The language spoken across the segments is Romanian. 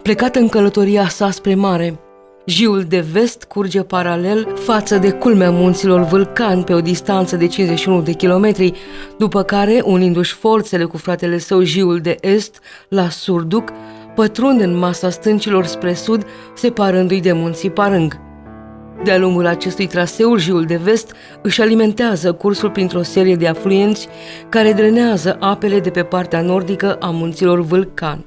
Plecat în călătoria sa spre mare, Jiul de vest curge paralel față de culmea munților Vâlcan pe o distanță de 51 de kilometri, după care, unindu-și forțele cu fratele său Jiul de est la Surduc, pătrunde în masa stâncilor spre sud, separându-i de munții Parâng. De-a lungul acestui traseu, Jiul de vest își alimentează cursul printr-o serie de afluenți care drenează apele de pe partea nordică a munților Vâlcan.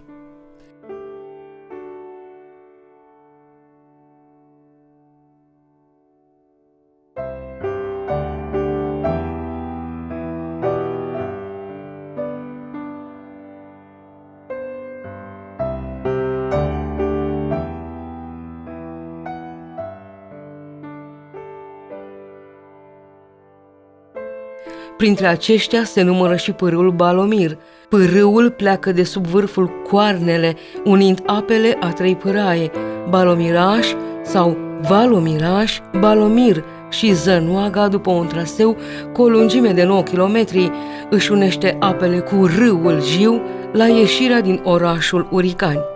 Printre aceștia se numără și pârâul Balomir. Pârâul pleacă de sub vârful Coarnele, unind apele a trei pâraie, Balomiraș sau Valomiraș, Balomir și Zănoaga, după un traseu cu o lungime de 9 km, își unește apele cu râul Jiu la ieșirea din orașul Uricani.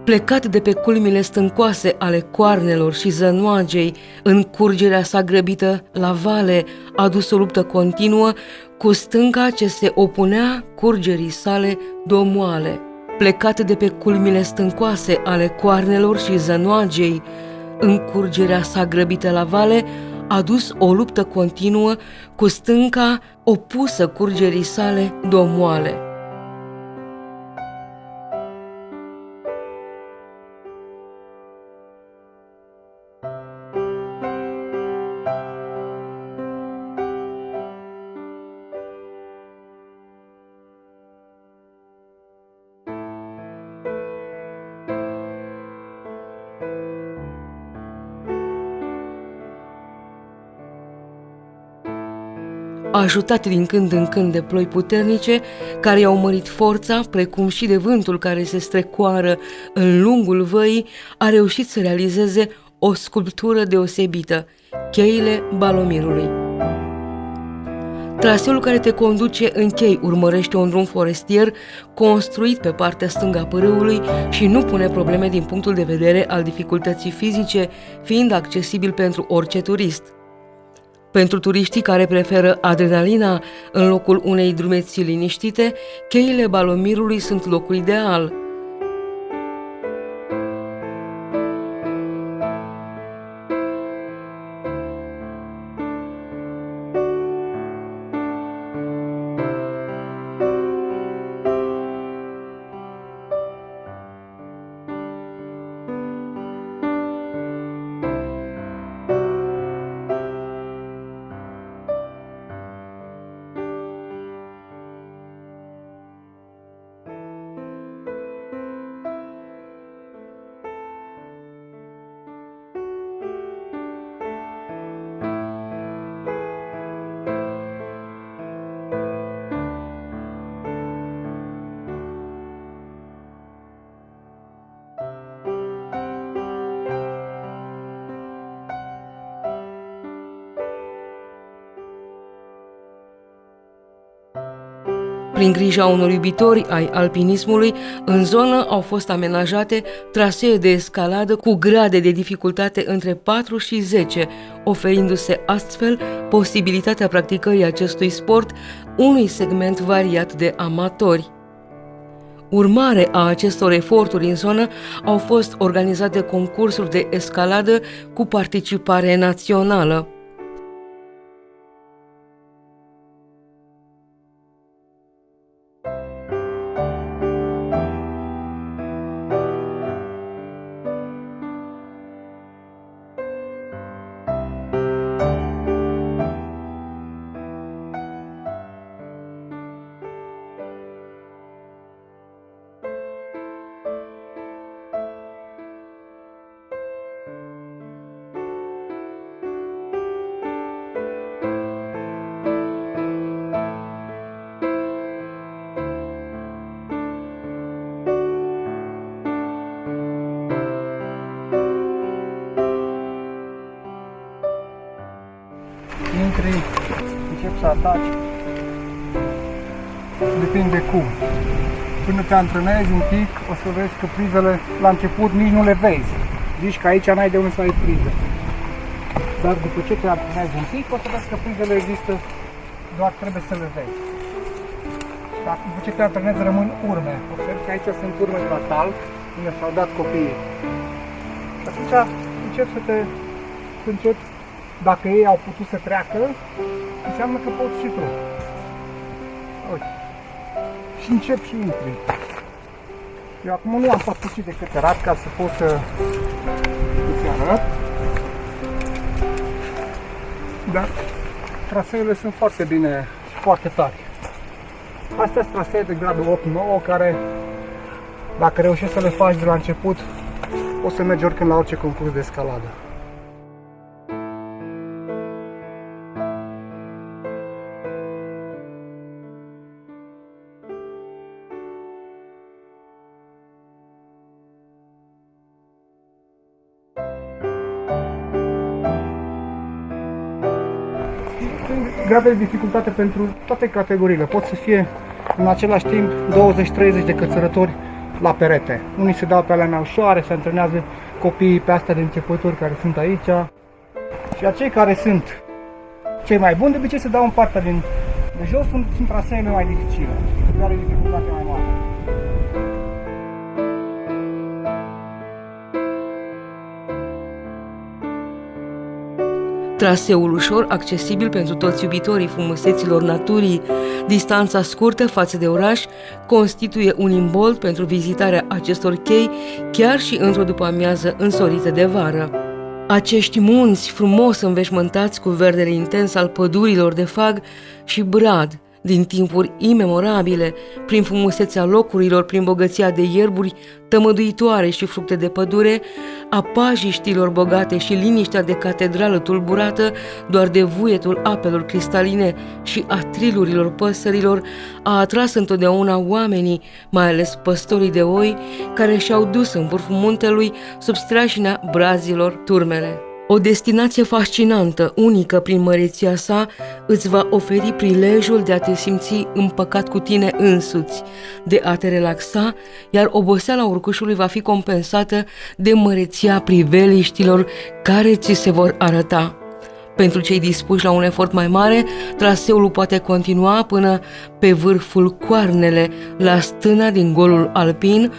Plecat de pe culmile stâncoase ale Coarnelor și Zănoagei, în curgerea sa grăbită la vale, a dus o luptă continuă cu stânca ce se opunea curgerii sale domoale. Plecat de pe culmile stâncoase ale Coarnelor și Zănoagei, în curgerea sa grăbită la vale, a dus o luptă continuă cu stânca opusă curgerii sale domoale. Ajutat din când în când de ploi puternice, care i-au mărit forța, precum și de vântul care se strecoară în lungul văii, a reușit să realizeze o sculptură deosebită, cheile Balomirului. Traseul care te conduce în chei urmărește un drum forestier construit pe partea stângă a pârâului și nu pune probleme din punctul de vedere al dificultății fizice, fiind accesibil pentru orice turist. Pentru turiștii care preferă adrenalina în locul unei drumeții liniștite, cheile Balomirului sunt locul ideal. Prin grija unor iubitori ai alpinismului, în zonă au fost amenajate trasee de escaladă cu grade de dificultate între 4 și 10, oferindu-se astfel posibilitatea practicării acestui sport unui segment variat de amatori. Urmare a acestor eforturi în zonă au fost organizate concursuri de escaladă cu participare națională. să ataci. Depinde cum. Până te antrenezi un pic, o să vezi că prizele la început nici nu le vezi. Zici că aici n-ai de unde să ai priză. Dar după ce te antrenezi un pic, o să vezi că prizele există, doar trebuie să le vezi. Dar după ce te antrenezi rămân urme. Observi că aici sunt urme de la tal, unde s-au dat copiii. Și atunci începi, dacă ei au putut să treacă, înseamnă că poți și tu. Uite. Și încep și intri. Eu acum nu am parcursit decât arat ca să pot să îți arăt. Dar traseele sunt foarte bine și foarte tari. Astea sunt trasee de gradul 8-9 care, dacă reușești să le faci de la început, o să mergi oricând la orice concurs de escaladă. Grade de dificultate pentru toate categoriile. Pot să fie în același timp 20-30 de cățărători la perete. Unii se dau pe alea mai ușoare, se antrenează copiii pe astea de începători care sunt aici. Și acei care sunt cei mai buni, de obicei se dau în partea de jos, sunt traseele mai dificile, care are dificultate mai mare. Traseul ușor, accesibil pentru toți iubitorii frumuseților naturii, distanța scurtă față de oraș, constituie un imbold pentru vizitarea acestor chei, chiar și într-o după-amiază însorită de vară. Acești munți frumos înveșmântați cu verdele intens al pădurilor de fag și brad, din timpuri imemorabile, prin frumusețea locurilor, prin bogăția de ierburi tămăduitoare și fructe de pădure, a pajiștilor bogate și liniștea de catedrală tulburată doar de vuietul apelor cristaline și a trilurilor păsărilor, a atras întotdeauna oamenii, mai ales păstorii de oi, care și-au dus în vârful muntelui sub strașina brazilor turmele. O destinație fascinantă, unică prin măreția sa, îți va oferi prilejul de a te simți împăcat cu tine însuți, de a te relaxa, iar oboseala urcușului va fi compensată de măreția priveliștilor care ți se vor arăta. Pentru cei dispuși la un efort mai mare, traseul poate continua până pe vârful Coarnele, la stâna din golul alpin,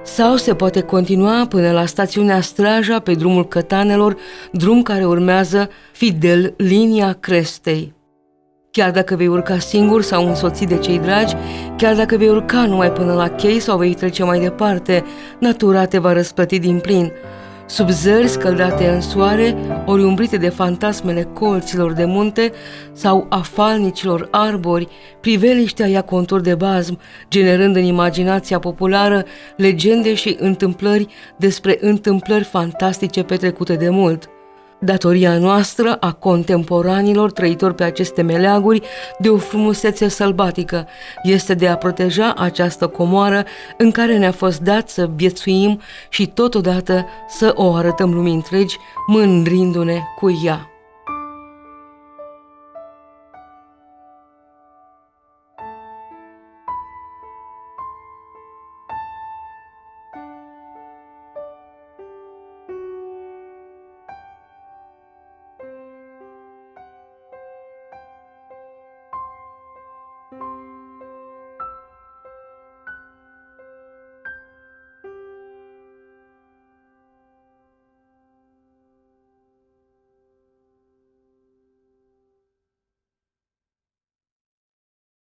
sau se poate continua până la stațiunea Straja pe drumul Cătanelor, drum care urmează fidel linia crestei. Chiar dacă vei urca singur sau însoțit de cei dragi, chiar dacă vei urca numai până la chei sau vei trece mai departe, natura te va răsplăti din plin. Sub zări scăldate în soare, ori umbrite de fantasmele colților de munte sau a falnicilor arbori, priveliștea ia contur de bazm, generând în imaginația populară legende și întâmplări despre întâmplări fantastice petrecute de mult. Datoria noastră, a contemporanilor trăitori pe aceste meleaguri de o frumusețe sălbatică, este de a proteja această comoară în care ne-a fost dat să viețuim și totodată să o arătăm lumii întregi, mândrindu-ne cu ea.